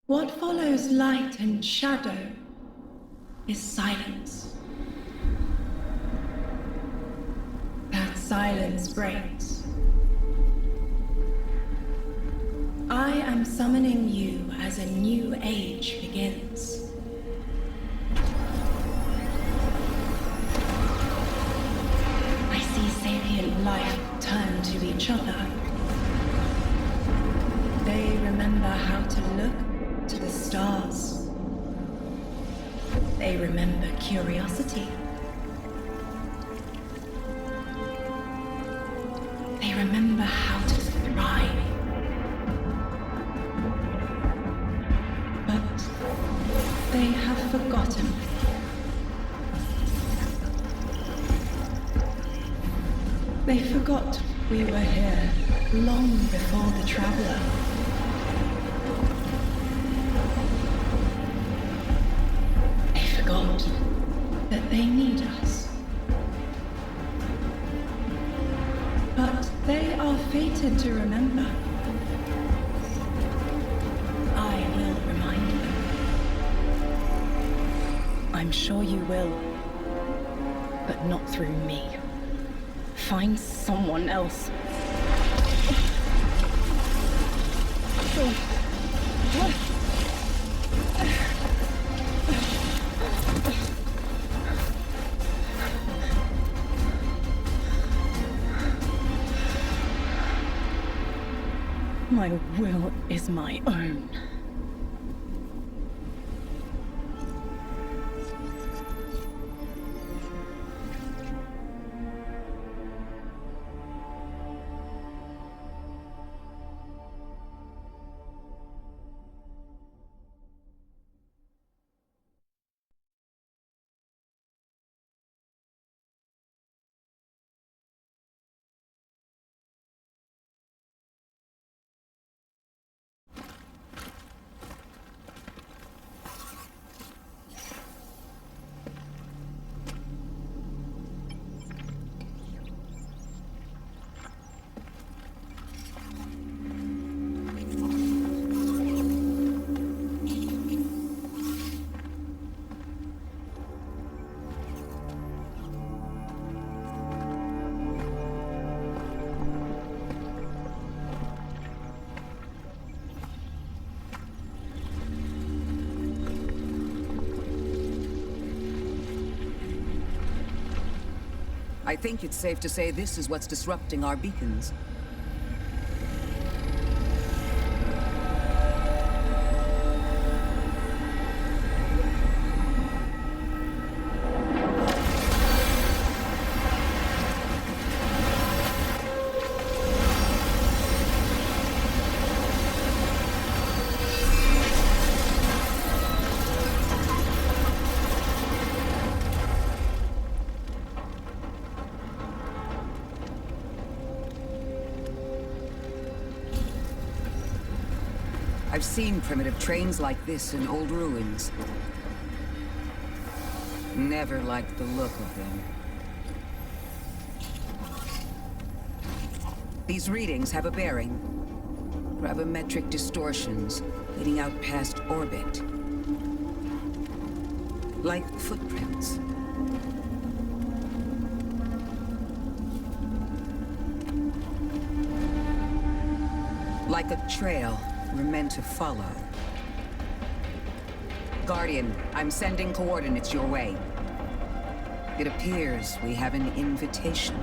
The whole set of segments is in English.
What follows light and shadow is silence. That silence breaks. I am summoning you as a new age begins. I see sapient life turn to each other. They remember how to look to the stars. They remember curiosity. They remember how to thrive. But they have forgotten. They forgot we were here long before the Traveler. They forgot that they need us. But they are fated to remember. I will remind them. I'm sure you will, but not through me. Find someone else. My will is my own. I think it's safe to say this is what's disrupting our beacons. I've seen primitive trains like this in old ruins. Never liked the look of them. These readings have a bearing. Gravimetric distortions leading out past orbit. Like footprints. Like a trail we're meant to follow. Guardian, I'm sending coordinates your way. It appears we have an invitation.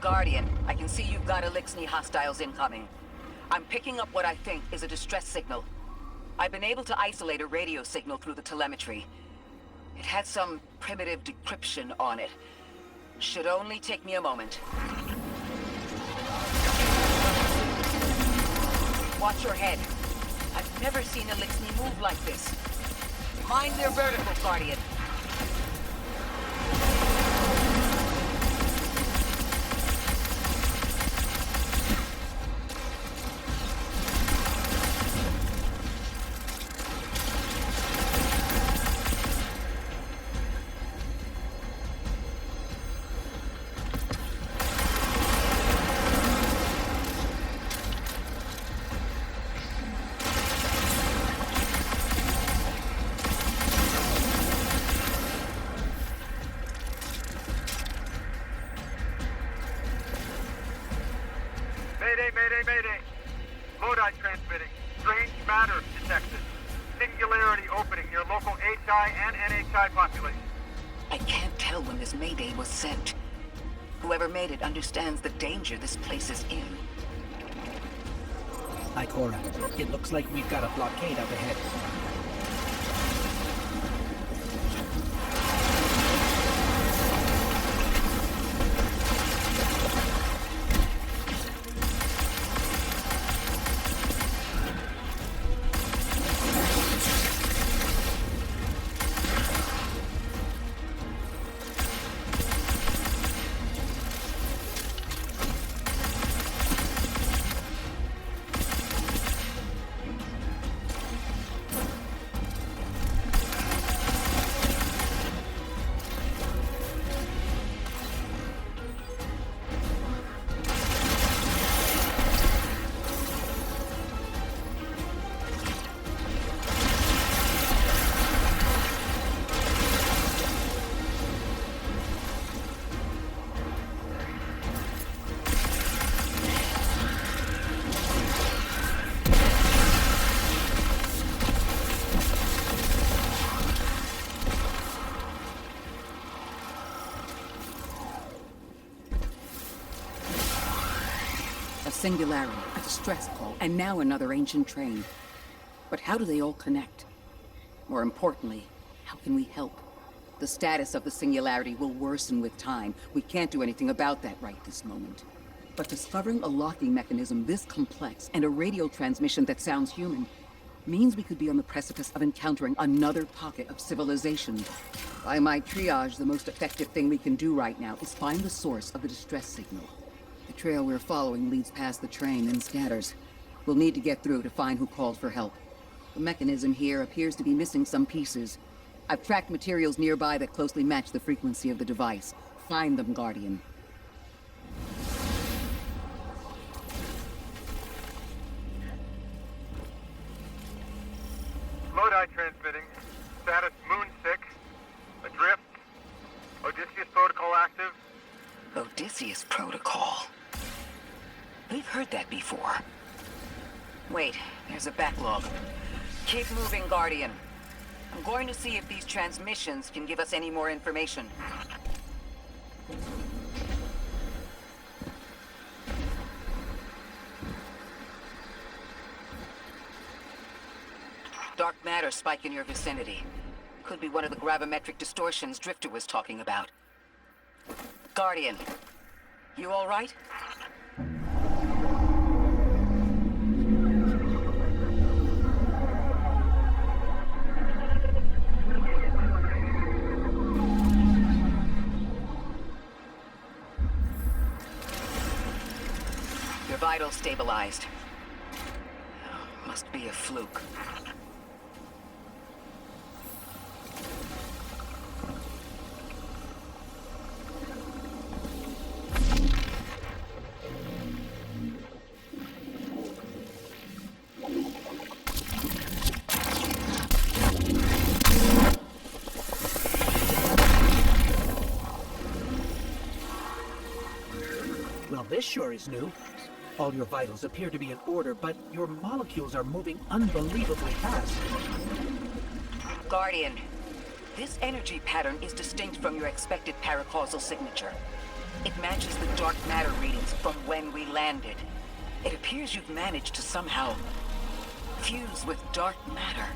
Guardian, I can see you've got Elixni hostiles incoming. I'm picking up what I think is a distress signal. I've been able to isolate a radio signal through the telemetry. It had some primitive decryption on it. Should only take me a moment. Watch your head. I've never seen Elixni move like this. Mind their vertical, Guardian. Mayday. Lodi transmitting. Strange matter detected. Singularity opening near local HI and NHI population. I can't tell when this Mayday was sent. Whoever made it understands the danger this place is in. Ikora, it looks like we've got a blockade up ahead. Singularity, a distress call, and now another ancient train. But how do they all connect? More importantly, how can we help? The status of the Singularity will worsen with time. We can't do anything about that right this moment. But discovering a locking mechanism this complex and a radio transmission that sounds human means we could be on the precipice of encountering another pocket of civilization. By my triage, the most effective thing we can do right now is find the source of the distress signal. The trail we're following leads past the train and scatters. We'll need to get through to find who called for help. The mechanism here appears to be missing some pieces. I've tracked materials nearby that closely match the frequency of the device. Find them, Guardian. Lodi transmitting. Status moonsick. Adrift. Odysseus protocol active. Odysseus protocol. We've heard that before. Wait, there's a backlog. Keep moving, Guardian. I'm going to see if these transmissions can give us any more information. Dark matter spike in your vicinity. Could be one of the gravimetric distortions Drifter was talking about. Guardian, you all right? Your vitals stabilized. Must be a fluke. Well, this sure is new. All your vitals appear to be in order, but your molecules are moving unbelievably fast. Guardian, this energy pattern is distinct from your expected paracausal signature. It matches the dark matter readings from when we landed. It appears you've managed to somehow fuse with dark matter.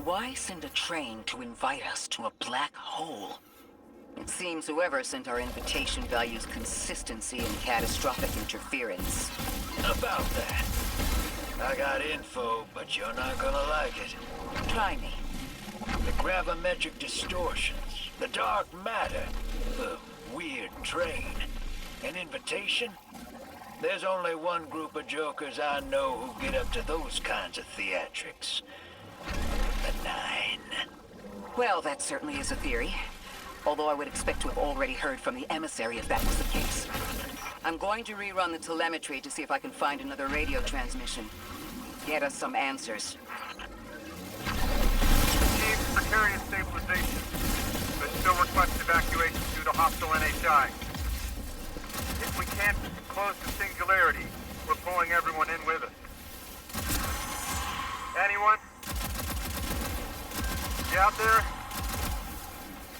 Why send a train to invite us to a black hole? It seems whoever sent our invitation values consistency and catastrophic interference. About that. I got info, but you're not gonna like it. Try me. The gravimetric distortions, the dark matter, the weird train. An invitation? There's only one group of jokers I know who get up to those kinds of theatrics. The Nine. Well, that certainly is a theory. Although I would expect to have already heard from the emissary if that was the case. I'm going to rerun the telemetry to see if I can find another radio transmission. Get us some answers. Team, precarious stabilization, but still request evacuation due to hostile NHI. If we can't close the singularity, we're pulling everyone in with us. Anyone? You out there?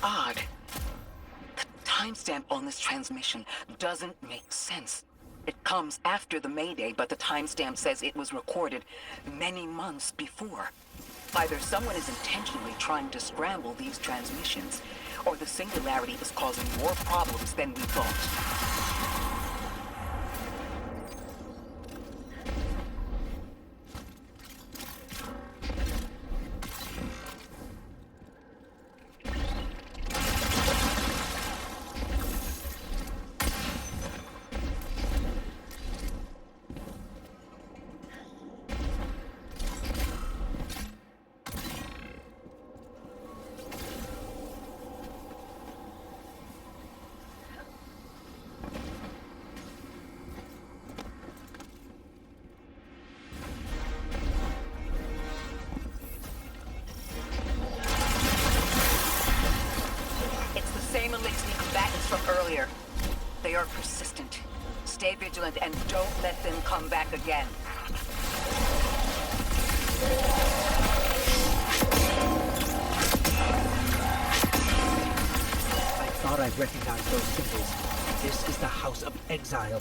Odd. The timestamp on this transmission doesn't make sense. It comes after the Mayday, but the timestamp says it was recorded many months before. Either someone is intentionally trying to scramble these transmissions, or the singularity is causing more problems than we thought. Same Elixir combatants from earlier. They are persistent. Stay vigilant and don't let them come back again. I thought I recognized those symbols. This is the House of Exile.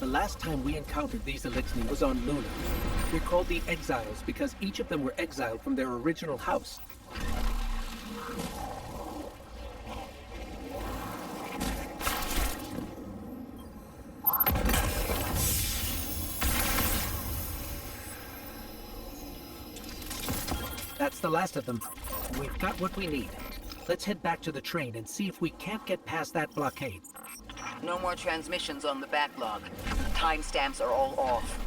Last time we encountered these Elixni was on Luna. We're called the Exiles because each of them were exiled from their original house. That's the last of them. We've got what we need. Let's head back to the train and see if we can't get past that blockade. No more transmissions on the backlog. Timestamps are all off.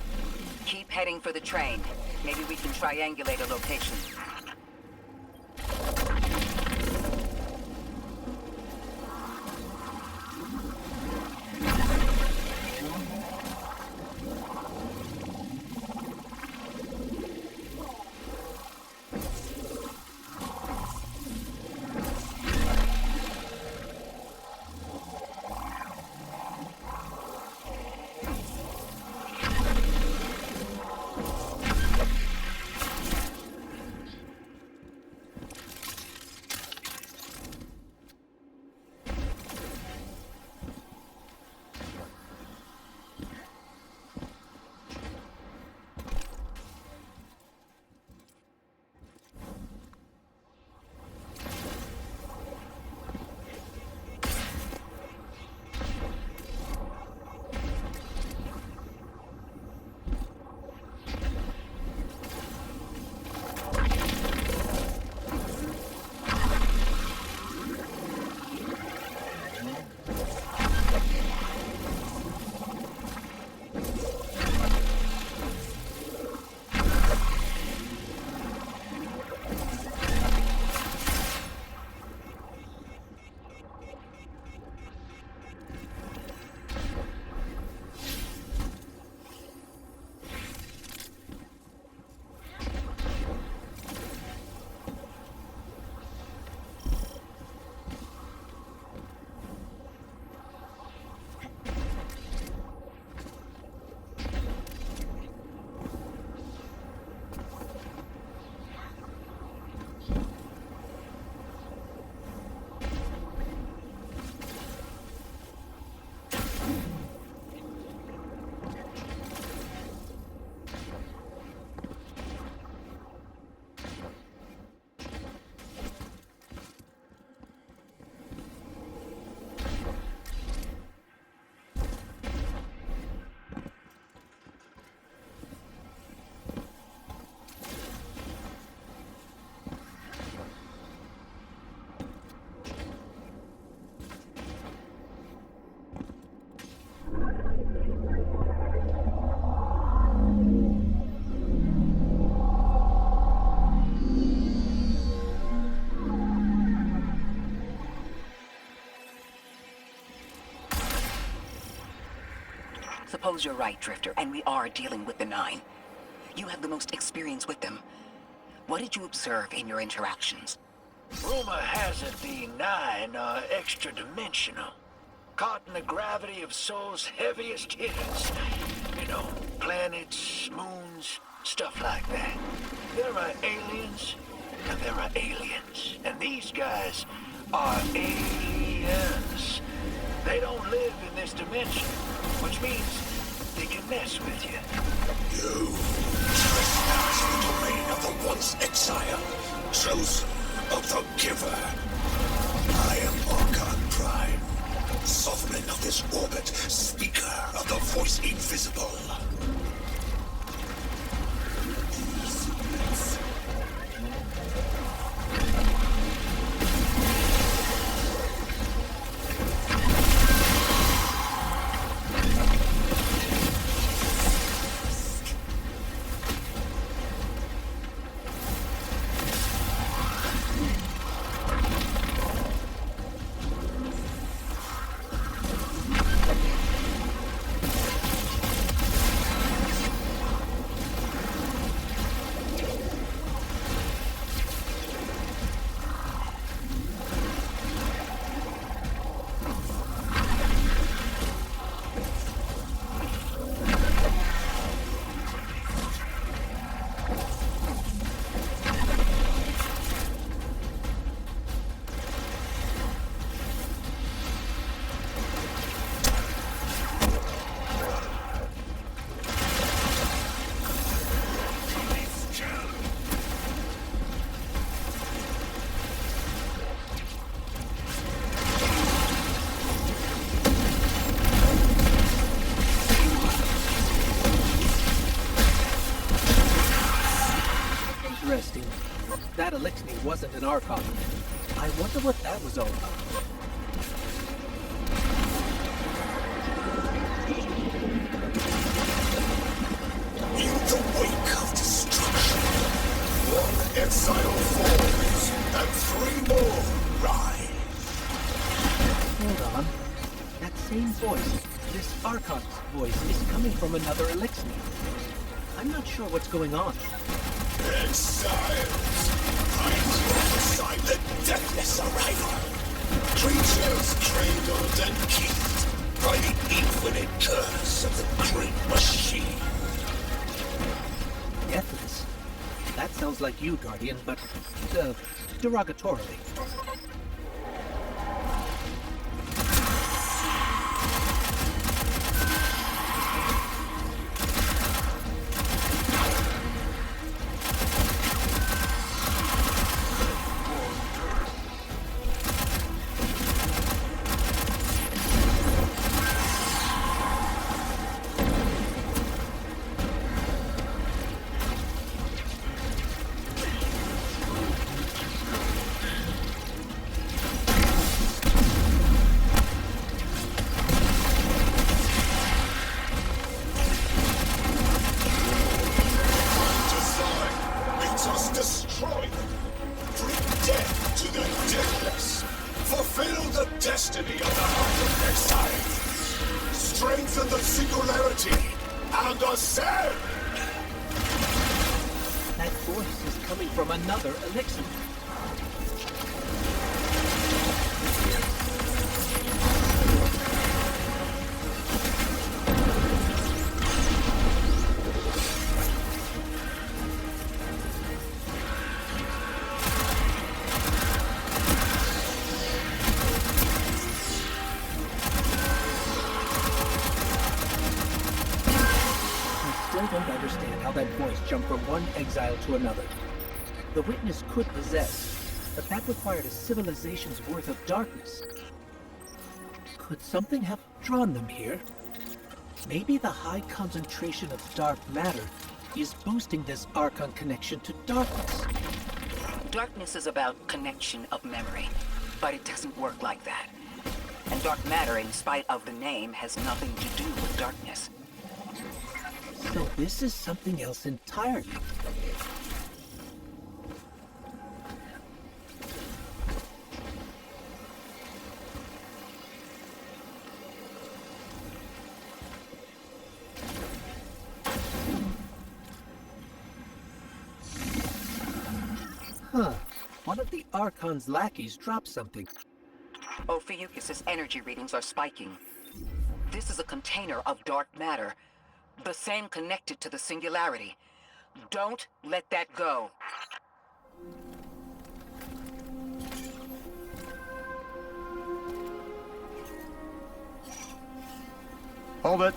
Keep heading for the train. Maybe we can triangulate a location. Suppose you're right, Drifter, and we are dealing with the Nine. You have the most experience with them. What did you observe in your interactions? Rumor has it the Nine are extra-dimensional. Caught in the gravity of Sol's heaviest hitters. You know, planets, moons, stuff like that. There are aliens, and there are aliens. And these guys are aliens. They don't live in this dimension, which means they can mess with you. You trespass the domain of the once exile, chosen of the giver. I am Archon Prime, sovereign of this orbit, speaker of the voice invisible. Interesting. That Elixir wasn't an Archon. I wonder what that was all about. In the wake of destruction, one exile falls, and three more rise. Hold on. That same voice, this Archon's voice, is coming from another Elixir. I'm not sure what's going on. Exiles, I prophesy the deathless arrival. Creatures cradled and killed by the infinite curse of the great machine. Deathless? That sounds like you, Guardian, but, derogatorily. Destiny of the Heart of Exile. Strengthen the singularity and ascend! That voice is coming from another Elixir. I don't understand how that voice jumped from one exile to another. The Witness could possess, but that required a civilization's worth of darkness. Could something have drawn them here? Maybe the high concentration of dark matter is boosting this Archon connection to darkness. Darkness is about connection of memory, but it doesn't work like that. And dark matter, in spite of the name, has nothing to do with darkness. So this is something else entirely. Huh. One of the Archon's lackeys dropped something. Ophiuchus' energy readings are spiking. This is a container of dark matter, the same connected to the Singularity. Don't let that go. Hold it.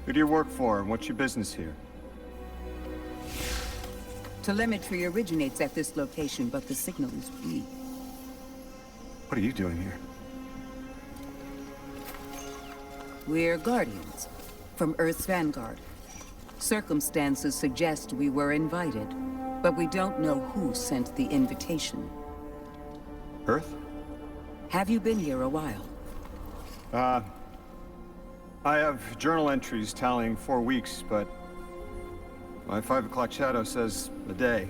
Who do you work for, and what's your business here? Telemetry originates at this location, but the signal is weak. What are you doing here? We're Guardians, from Earth's vanguard. Circumstances suggest we were invited, but we don't know who sent the invitation. Earth? Have you been here a while? I have journal entries tallying 4 weeks, but my 5 o'clock shadow says a day.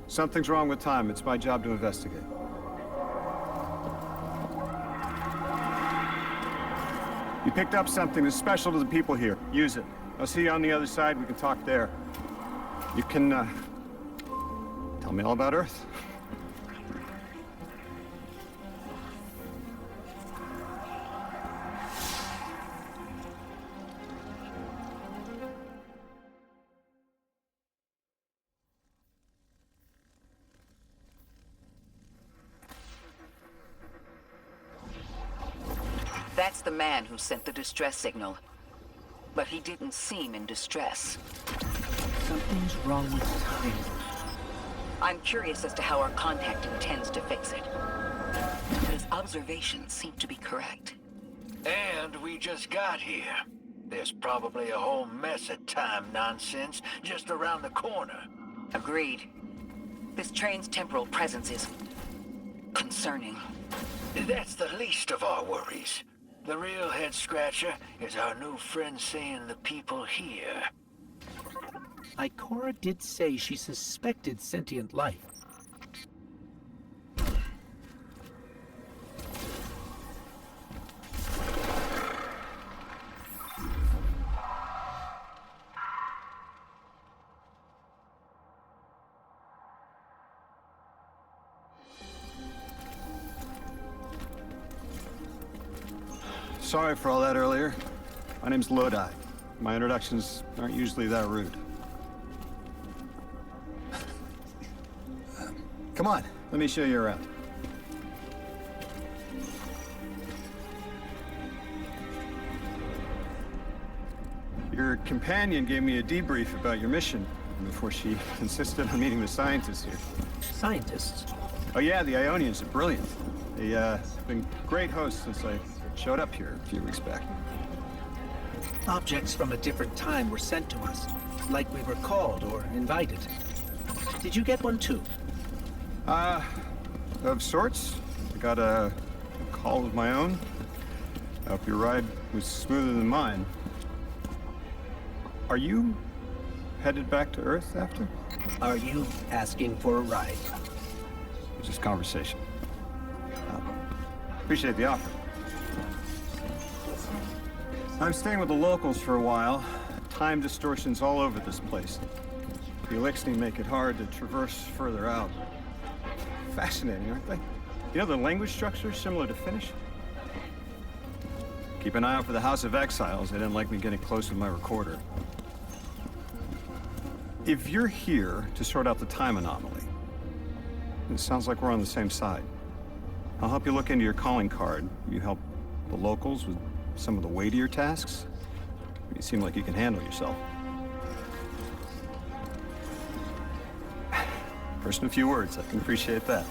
Something's wrong with time. It's my job to investigate. You picked up something that's special to the people here. Use it. I'll see you on the other side. We can talk there. You can, tell me all about Earth. That's the man who sent the distress signal. But he didn't seem in distress. Something's wrong with time. I'm curious as to how our contact intends to fix it. But his observations seem to be correct. And we just got here. There's probably a whole mess of time nonsense just around the corner. Agreed. This train's temporal presence is concerning. That's the least of our worries. The real head-scratcher is our new friend seeing the people here. Ikora did say she suspected sentient life. Sorry for all that earlier. My name's Lodi. My introductions aren't usually that rude. Come on, let me show you around. Your companion gave me a debrief about your mission before she insisted on meeting the scientists here. Scientists? Oh yeah, the Ionians are brilliant. They've been great hosts since I showed up here a few weeks back. Objects from a different time were sent to us, like we were called or invited. Did you get one too? Of sorts. I got a call of my own. I hope your ride was smoother than mine. Are you headed back to Earth after? Are you asking for a ride? It's just conversation. Appreciate the offer. I'm staying with the locals for a while. Time distortions all over this place. The Elixni make it hard to traverse further out. Fascinating, aren't they? You know, the language structure is similar to Finnish. Keep an eye out for the House of Exiles. They didn't like me getting close with my recorder. If you're here to sort out the time anomaly, it sounds like we're on the same side. I'll help you look into your calling card. You help the locals with some of the weightier tasks. You seem like you can handle yourself. First in a few words, I can appreciate that.